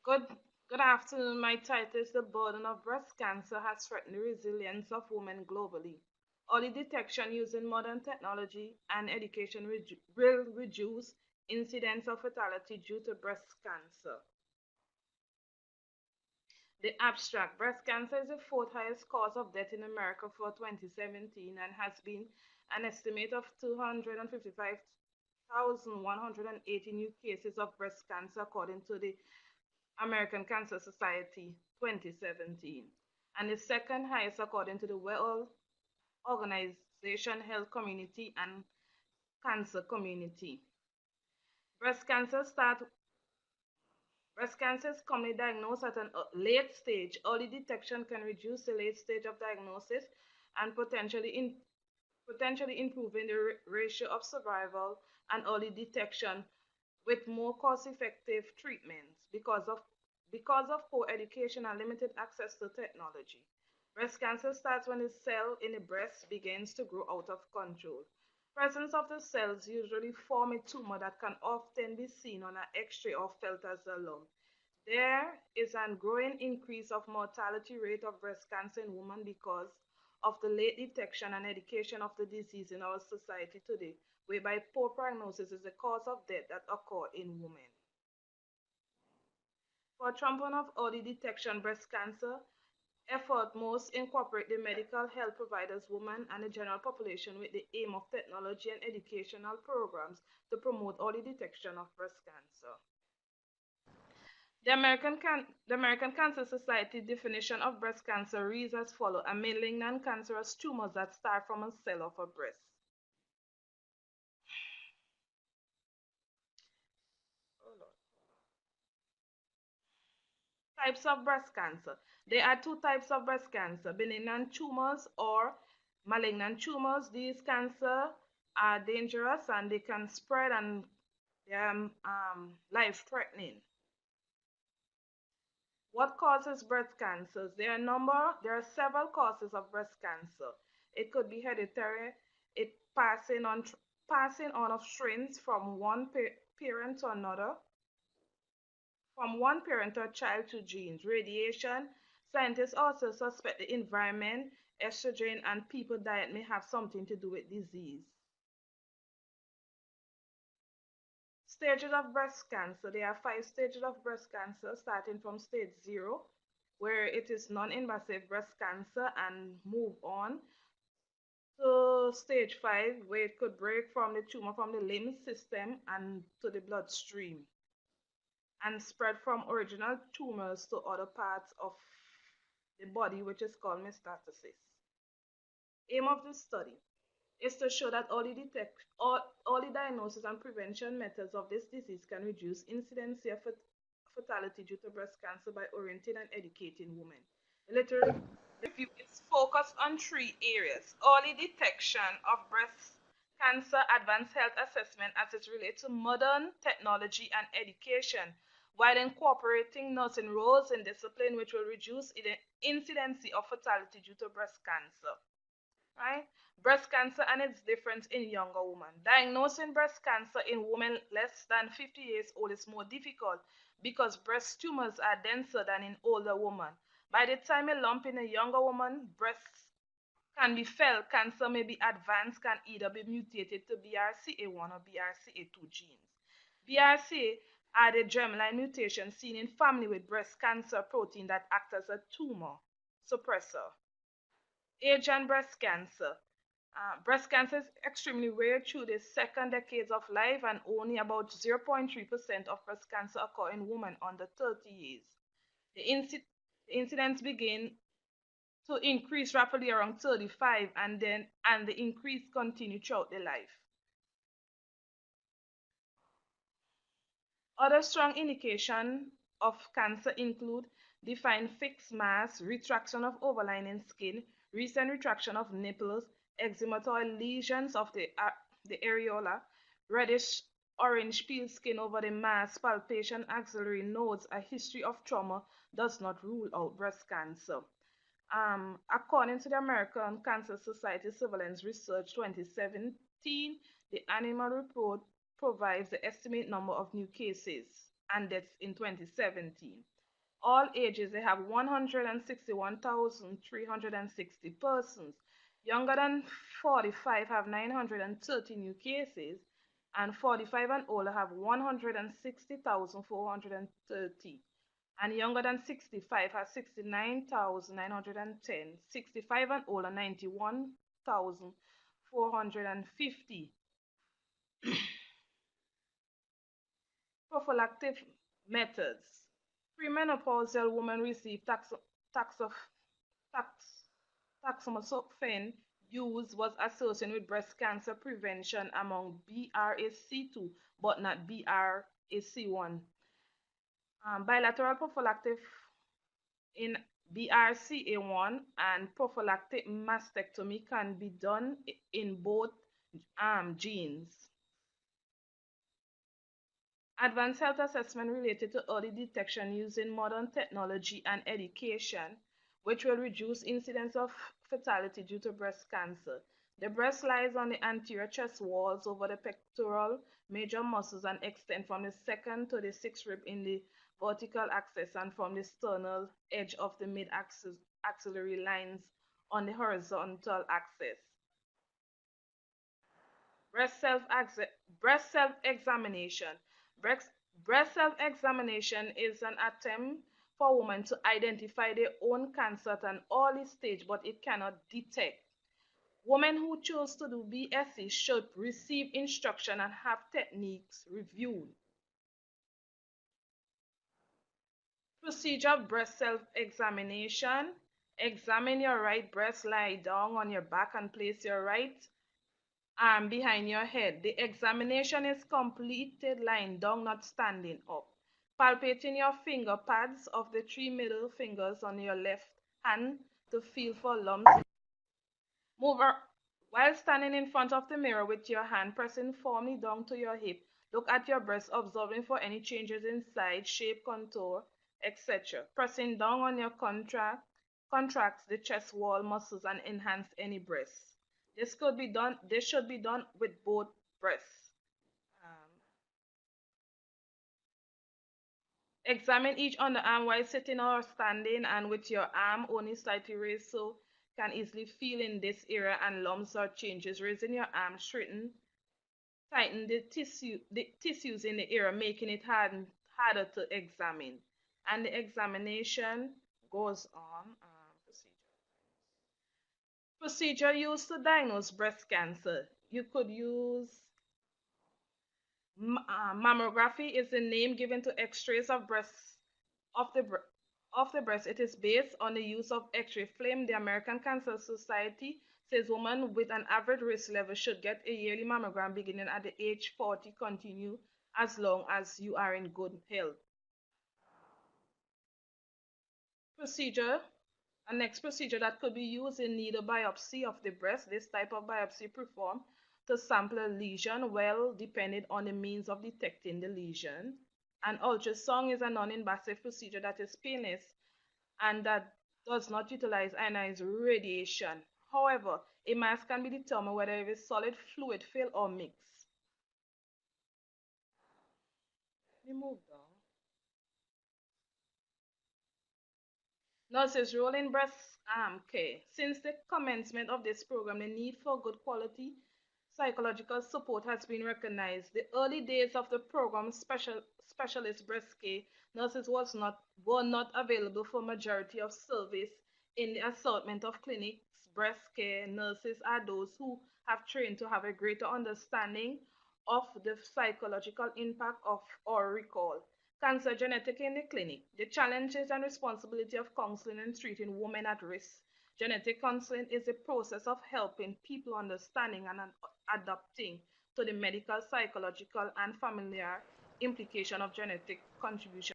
Good, good afternoon. My title is The Burden of Breast Cancer Has Threatened the Resilience of Women Globally. Early detection using modern technology and education will reduce incidence of fatality due to breast cancer. The abstract breast cancer is the fourth highest cause of death in America for 2017 and has been an estimate of 255,180 new cases of breast cancer according to the American Cancer Society 2017, and the second highest according to the World Organization Health Community and Cancer Community. Breast cancer start Breast cancer is commonly diagnosed at a late stage. Early detection can reduce the late stage of diagnosis and potentially improving the ratio of survival and early detection with more cost-effective treatments because of poor education and limited access to technology. Breast cancer starts when the cell in the breast begins to grow out of control. Presence of the cells usually form a tumor that can often be seen on an X-ray or felt as a lump. There is a growing increase of mortality rate of breast cancer in women because of the late detection and education of the disease in our society today, whereby poor prognosis is the cause of death that occur in women. For treatment of early detection breast cancer, effort most incorporate the medical health providers, women, and the general population with the aim of technology and educational programs to promote early detection of breast cancer. The American Cancer Society definition of breast cancer reads as follows: a malignant cancerous tumors that start from a cell of a breast. Types of breast cancer. There are two types of breast cancer: benign tumors or malignant tumors. These cancer are dangerous and they can spread and they are life-threatening. What causes breast cancers? There are several causes of breast cancer. It could be hereditary, it passing on of strains from one parent to another, from one parent or child to genes. Radiation. Scientists also suspect the environment, estrogen, and people diet may have something to do with disease. Stages of breast cancer. There are 5 stages of breast cancer, starting from stage 0, where it is non-invasive breast cancer, and move on to stage 5, where it could break from the tumor from the lymph system and to the bloodstream and spread from original tumors to other parts of the body, which is called metastasis. Aim of the study is to show that early diagnosis and prevention methods of this disease can reduce incidence of fatality due to breast cancer by orienting and educating women. The literature review is focused on 3 areas: early detection of breast cancer, advanced health assessment as it relates to modern technology and education, while incorporating nursing roles in discipline which will reduce the incidence of fatality due to breast cancer. Right? Breast cancer and its difference in younger women. Diagnosing breast cancer in women less than 50 years old is more difficult because breast tumors are denser than in older women. By the time a lump in a younger woman breast can be felt, cancer may be advanced, can either be mutated to BRCA1 or BRCA2 genes. BRCA are the germline mutations seen in family with breast cancer protein that act as a tumor suppressor. Age and breast cancer. Breast cancer is extremely rare through the second decades of life, and only about 0.3% of breast cancer occur in women under 30 years. The incidence begin to increase rapidly around 35, and the increase continue throughout the life. Other strong indication of cancer include defined fixed mass, retraction of overlying skin, recent retraction of nipples, eczema lesions of the areola, reddish orange peel skin over the mass, palpation, axillary nodes. A history of trauma does not rule out breast cancer. According to the American Cancer Society Surveillance Research 2017, the annual report provides the estimate number of new cases and deaths in 2017. All ages, they have 161,360 persons. Younger than 45 have 930 new cases, and 45 and older have 160,430. And younger than 65 has 69,910. 65 and older, 91,450. Prophylactic methods. Premenopausal women receive tax, taxomersofen use was associated with breast cancer prevention among BRCA2 but not BRCA1. Bilateral prophylactic in BRCA1 and prophylactic mastectomy can be done in both genes. Advanced health assessment related to early detection using modern technology and education, which will reduce incidence of fatality due to breast cancer. The breast lies on the anterior chest walls over the pectoral major muscles and extend from the second to the sixth rib in the vertical axis and from the sternal edge of the mid-axillary lines on the horizontal axis. Breast self-examination. Breast self-examination is an attempt for women to identify their own cancer at an early stage, but it cannot detect. Women who choose to do BSE should receive instruction and have techniques reviewed. Procedure of breast self-examination. Examine your right breast, lie down on your back and place your right arm behind your head. The examination is completed lying down, not standing up. Palpating your finger pads of the three middle fingers on your left hand to feel for lumps. Move while standing in front of the mirror with your hand pressing firmly down to your hip. Look at your breast, observing for any changes in size, shape, contour, etc. Pressing down on your contracts the chest wall muscles and enhance any breasts. This should be done with both breasts. Examine each underarm while sitting or standing and with your arm only slightly raised so can easily feel in this area and lumps or changes. Raising your arm, tighten the tissues in the area, making it harder to examine. And the examination goes on. Procedure used to diagnose breast cancer. You could use mammography is the name given to X-rays of the breast. It is based on the use of X-ray film. The American Cancer Society says women with an average risk level should get a yearly mammogram beginning at the age 40, continue as long as you are in good health. Procedure. A next procedure that could be used in needle biopsy of the breast. This type of biopsy performed to sample a lesion, well, depending on the means of detecting the lesion. An ultrasound is a non-invasive procedure that is painless and that does not utilize ionized radiation. However, a mass can be determined whether it is solid, fluid, fill, or mixed. Let me move down. Nurses role in breast care. Since the commencement of this program, the need for good quality psychological support has been recognized. The early days of the program, specialist breast care nurses were not available for majority of service in the assortment of clinics. Breast care nurses are those who have trained to have a greater understanding of the psychological impact of or recall. Cancer genetic in the clinic. The challenges and responsibility of counseling and treating women at risk. Genetic counseling is a process of helping people understanding and adapting to the medical, psychological, and familiar implication of genetic contribution